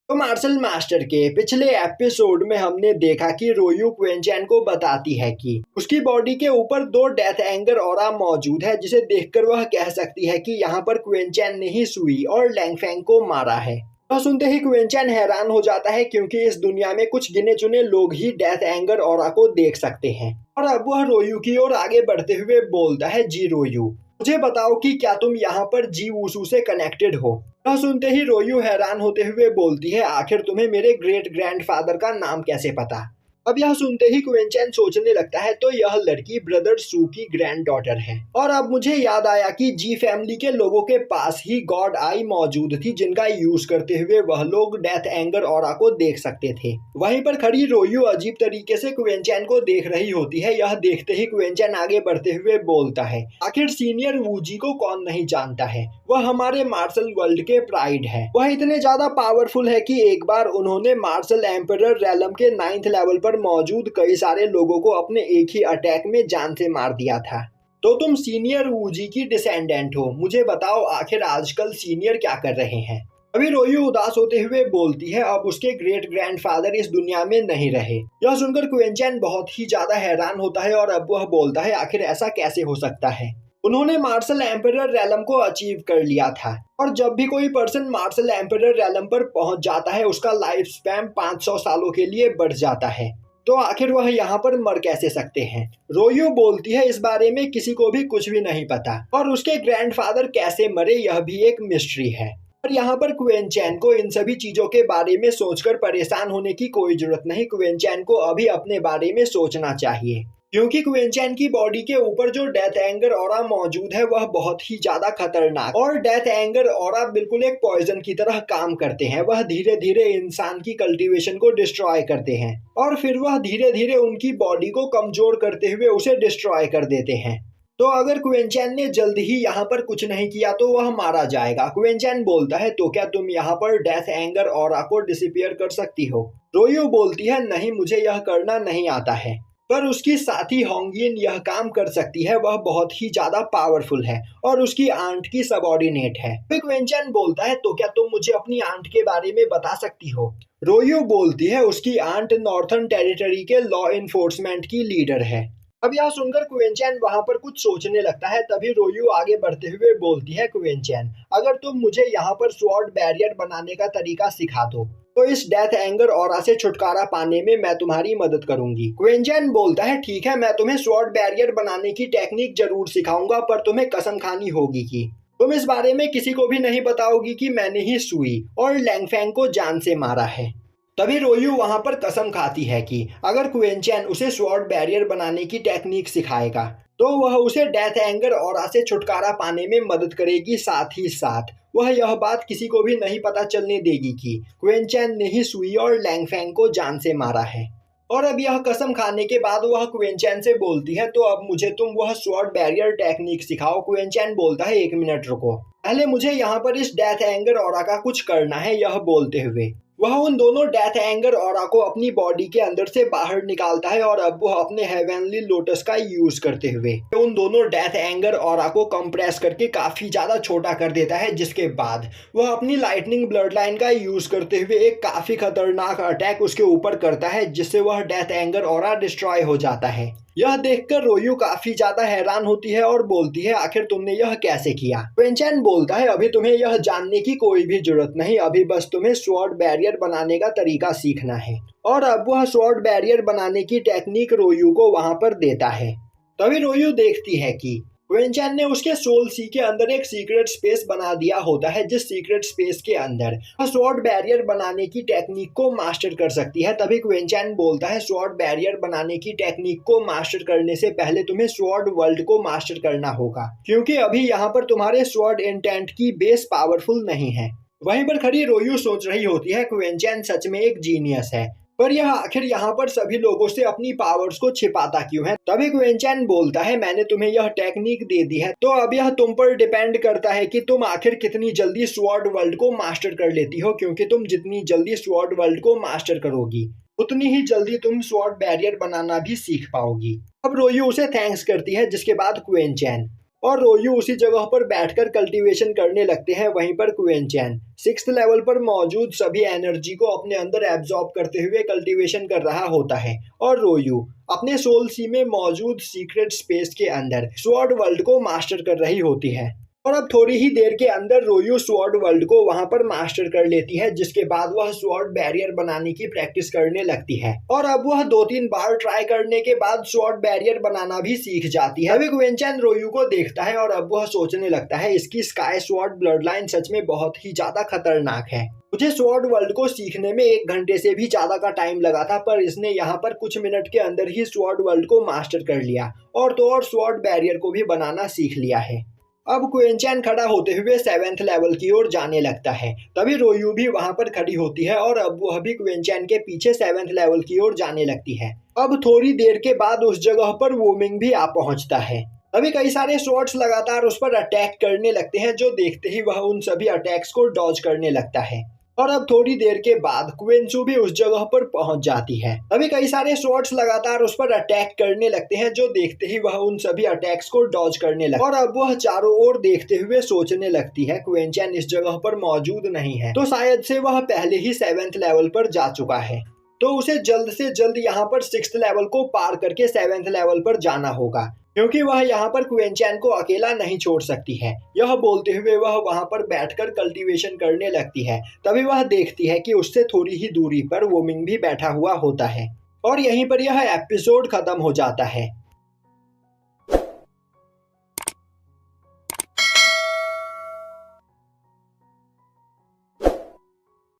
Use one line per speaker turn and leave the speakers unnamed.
तो martial master के पिछले एपिसोड में हमने देखा कि रोयू क्वेंचैन को बताती है कि उसकी बॉडी के ऊपर 2 डेथ एंगर ऑरा मौजूद है, जिसे देखकर वह कह सकती है कि यहाँ पर क्वेंचैन ने ही सुई और लैंगफेंग को मारा है। यह सुनते ही क्वेंचैन हैरान हो जाता है, क्योंकि इस दुनिया में कुछ गिने चुने लोग ही डेथ एंगर ऑरा को देख सकते हैं। और अब वह रोयू की ओर आगे बढ़ते हुए बोलता है, जी रोयू, मुझे बताओ कि क्या तुम यहाँ पर जी वुसू से कनेक्टेड हो। यह सुनते ही रोयू हैरान होते हुए बोलती है, आखिर तुम्हें मेरे ग्रेट ग्रैंडफादर का नाम कैसे पता। अब यह सुनते ही क्वेंचैन सोचने लगता है, तो यह लड़की ब्रदर सू की ग्रैंड डॉटर है। और अब मुझे याद आया कि जी फैमिली के लोगों के पास ही गॉड आई मौजूद थी, जिनका यूज करते हुए वह लोग डेथ एंगर ऑरा को देख सकते थे। वहीं पर खड़ी रोयू अजीब तरीके से क्वेंचैन को देख रही होती है। यह देखते ही क्वेंचैन आगे बढ़ते हुए बोलता है, आखिर सीनियर वूजी को कौन नहीं जानता है, वह हमारे मार्शल वर्ल्ड के प्राइड है। वह इतने ज्यादा पावरफुल है कि एक बार उन्होंने मार्शल एम्परर रैलम के 9th लेवल पर मौजूद कई सारे लोगों को अपने एक ही अटैक में जान से मार दिया था। तो तुम सीनियर वूजी की डिसेंडेंट हो, मुझे बताओ आखिर आजकल सीनियर क्या कर रहे हैं। अभी रोयू उदास होते हुए बोलती है, अब उसके ग्रेट ग्रैंडफादर इस दुनिया में नहीं रहे। यह सुनकर क्वेंचैन बहुत ही ज्यादा हैरान होता है और अब वह बोलता है, आखिर ऐसा कैसे हो सकता है। उन्होंने मार्शल एम्परर रैलम को अचीव कर लिया था, और जब भी कोई पर्सन मार्शल एम्परर रैलम पर पहुंच जाता है, उसका लाइफ स्पैन 500 सालों के लिए बढ़ जाता है। तो आखिर वह यहाँ पर मर कैसे सकते हैं। रोयू बोलती है, इस बारे में किसी को भी कुछ भी नहीं पता, और उसके ग्रैंडफादर कैसे मरे यह भी एक मिस्ट्री है। और यहाँ पर क्वेंचैन को इन सभी चीजों के बारे में सोचकर परेशान होने की कोई जरूरत नहीं। क्वेंचैन को अभी अपने बारे में सोचना चाहिए, क्योंकि क्वेंचैन की बॉडी के ऊपर जो डेथ एंगर ऑरा मौजूद है वह बहुत ही ज्यादा खतरनाक, और डेथ एंगर ऑरा बिल्कुल एक पॉइजन की तरह काम करते हैं। वह धीरे धीरे इंसान की कल्टीवेशन को डिस्ट्रॉय करते हैं, और फिर वह धीरे धीरे उनकी बॉडी को कमजोर करते हुए उसे डिस्ट्रॉय कर देते हैं। तो अगर क्वेंचैन ने जल्द ही यहाँ पर कुछ नहीं किया तो वह मारा जाएगा। क्वेंचैन बोलता है, तो क्या तुम यहाँ पर डेथ एंगर ऑरा को डिसअपीयर कर सकती हो। रोयू बोलती है, नहीं, मुझे यह करना नहीं आता है, पर उसकी साथी होंगियन यह काम कर सकती है। वह बहुत ही ज्यादा पावरफुल है और उसकी आंट की सबऑर्डिनेट है। फिर क्वेंचैन बोलता है, तो क्या तुम मुझे अपनी आंट के बारे में बता सकती हो। रोयू बोलती है, उसकी आंट नॉर्थर्न टेरिटरी के लॉ इन्फोर्समेंट की लीडर है। अब यह सुनकर क्वेंचैन वहां पर कुछ सोचने लगता है। तभी रोयू आगे बढ़ते हुए बोलती है, क्वेंचैन, अगर तुम मुझे यहाँ पर स्वॉर्ड बैरियर बनाने का तरीका सिखा दो तो इस डेथ एंगर ऑरा से छुटकारा पाने में मैं तुम्हारी मदद करूंगी। क्वेंचैन बोलता है, ठीक है, मैं तुम्हें स्वॉर्ड बैरियर बनाने की टेक्निक जरूर सिखाऊंगा, पर तुम्हें कसम खानी होगी कि तुम इस बारे में किसी को भी नहीं बताओगी कि मैंने ही सुई और लैंगफेंग को जान से मारा है। तभी रोयू वहां पर कसम खाती है कि अगर क्वेंचैन उसे स्वॉर्ड बैरियर बनाने की टेक्निक सिखाएगा तो वह उसे डेथ एंगर ऑरा से छुटकारा पाने में मदद करेगी। साथ ही साथ वह यह बात किसी को भी नहीं पता चलने देगी कि क्वेंचैन ने ही सुई और लैंगफेंग को जान से मारा है। और अब यह कसम खाने के बाद वह क्वेंचैन से बोलती है, तो अब मुझे तुम वह स्वॉर्ड बैरियर टेक्निक सिखाओ। क्वेंचैन बोलता है, 1 मिनट रुको, पहले मुझे यहाँ पर इस डेथ एंगर ऑरा का कुछ करना है। यह बोलते हुए वह उन दोनों डेथ एंगर ऑरा को अपनी बॉडी के अंदर से बाहर निकालता है, और अब वह अपने हेवनली लोटस का यूज करते हुए उन दोनों डेथ एंगर ऑरा को कंप्रेस करके काफी ज्यादा छोटा कर देता है, जिसके बाद वह अपनी लाइटनिंग ब्लड लाइन का यूज करते हुए एक काफी खतरनाक अटैक उसके ऊपर करता है, जिससे वह डेथ एंगर ऑरा डिस्ट्रॉय हो जाता है। यह देखकर रोयू काफी ज्यादा हैरान होती है और बोलती है, आखिर तुमने यह कैसे किया। क्वेंचैन बोलता है, अभी तुम्हें यह जानने की कोई भी जरूरत नहीं, अभी बस तुम्हें स्वॉर्ड बैरियर बनाने का तरीका सीखना है। और अब वह स्वॉर्ड बैरियर बनाने की टेक्निक रोयू को वहां पर देता है। तभी रोयू देखती है कि क्वेंचैन ने उसके सोल सी के अंदर एक सीक्रेट स्पेस बना दिया होता है, जिस सीक्रेट स्पेस के अंदर वह स्वॉर्ड बैरियर बनाने की टेक्निक को मास्टर कर सकती है। तभी क्वेंचैन बोलता है, स्वॉर्ड बैरियर बनाने की टेक्निक को मास्टर करने से पहले तुम्हें स्वॉर्ड वर्ल्ड को मास्टर करना होगा, क्योंकि अभी यहाँ पर तुम्हारे स्वॉर्ड इंटेंट की बेस पावरफुल नहीं है। वहीं पर खड़ी रोयू सोच रही होती है, क्वेंचैन सच में एक जीनियस है, पर यह आखिर यहाँ पर सभी लोगों से अपनी पावर्स को छिपाता क्यों है। तभी क्वेंचैन बोलता है, मैंने तुम्हें यह टेक्निक दे दी है, तो अब यह तुम पर डिपेंड करता है कि तुम आखिर कितनी जल्दी स्वॉर्ड वर्ल्ड को मास्टर कर लेती हो, क्योंकि तुम जितनी जल्दी स्वॉर्ड वर्ल्ड को मास्टर करोगी उतनी ही जल्दी तुम स्वॉर्ड बैरियर बनाना भी सीख पाओगी। अब रोयू उसे थैंक्स करती है, जिसके बाद क्वेंचैन और रोयू उसी जगह पर बैठकर कल्टीवेशन करने लगते हैं। वहीं पर क्वेनचैन 6th लेवल पर मौजूद सभी एनर्जी को अपने अंदर एब्जॉर्ब करते हुए कल्टीवेशन कर रहा होता है और रोयू अपने सोल सी में मौजूद सीक्रेट स्पेस के अंदर स्वॉर्ड वर्ल्ड को मास्टर कर रही होती है। और अब थोड़ी ही देर के अंदर रोयू स्वॉर्ड वर्ल्ड को वहां पर मास्टर कर लेती है, जिसके बाद वह स्वॉर्ड बैरियर बनाने की प्रैक्टिस करने लगती है। और अब वह 2-3 बार ट्राई करने के बाद स्वॉर्ड बैरियर बनाना भी सीख जाती है। अभी क्वेनचैन रोयू को देखता है और अब वह सोचने लगता है इसकी स्काई स्वॉर्ड ब्लड लाइन सच में बहुत ही ज्यादा खतरनाक है। मुझे स्वॉर्ड वर्ल्ड को सीखने में 1 घंटे से भी ज्यादा का टाइम लगा था, पर इसने यहाँ पर कुछ मिनट के अंदर ही स्वॉर्ड वर्ल्ड को मास्टर कर लिया और तो और स्वॉर्ड बैरियर को भी बनाना सीख लिया है। अब क्वेनचैन खड़ा होते हुए 7th लेवल की ओर जाने लगता है। तभी रोयू भी वहां पर खड़ी होती है और अब वह भी क्वेनचैन के पीछे 7th लेवल की ओर जाने लगती है। अब थोड़ी देर के बाद उस जगह पर वूमिंग भी आ पहुंचता है। अभी कई सारे स्वॉर्ड्स लगातार उस पर अटैक करने लगते हैं, जो देखते ही वह उन सभी अटैक्स को डॉज करने लगता है। और अब थोड़ी देर के बाद क्वेनसू भी उस जगह पर पहुंच जाती है। अभी कई सारे स्वॉर्ड्स लगातार उस पर अटैक करने लगते हैं, जो देखते ही वह उन सभी अटैक्स को डॉज करने लगता है। और अब वह चारों ओर देखते हुए सोचने लगती है क्वेनचैन इस जगह पर मौजूद नहीं है, तो शायद से वह पहले ही 7th लेवल पर जा चुका है, तो उसे जल्द से जल्द यहाँ पर 6th लेवल को पार करके 7th लेवल पर जाना होगा, क्योंकि वह यहाँ पर क्वेनचैन को अकेला नहीं छोड़ सकती है। यह बोलते हुए वह वहाँ पर बैठकर कल्टीवेशन करने लगती है। तभी वह देखती है कि उससे थोड़ी ही दूरी पर वोमिंग भी बैठा हुआ होता है। और यहीं पर यह एपिसोड खत्म हो जाता है।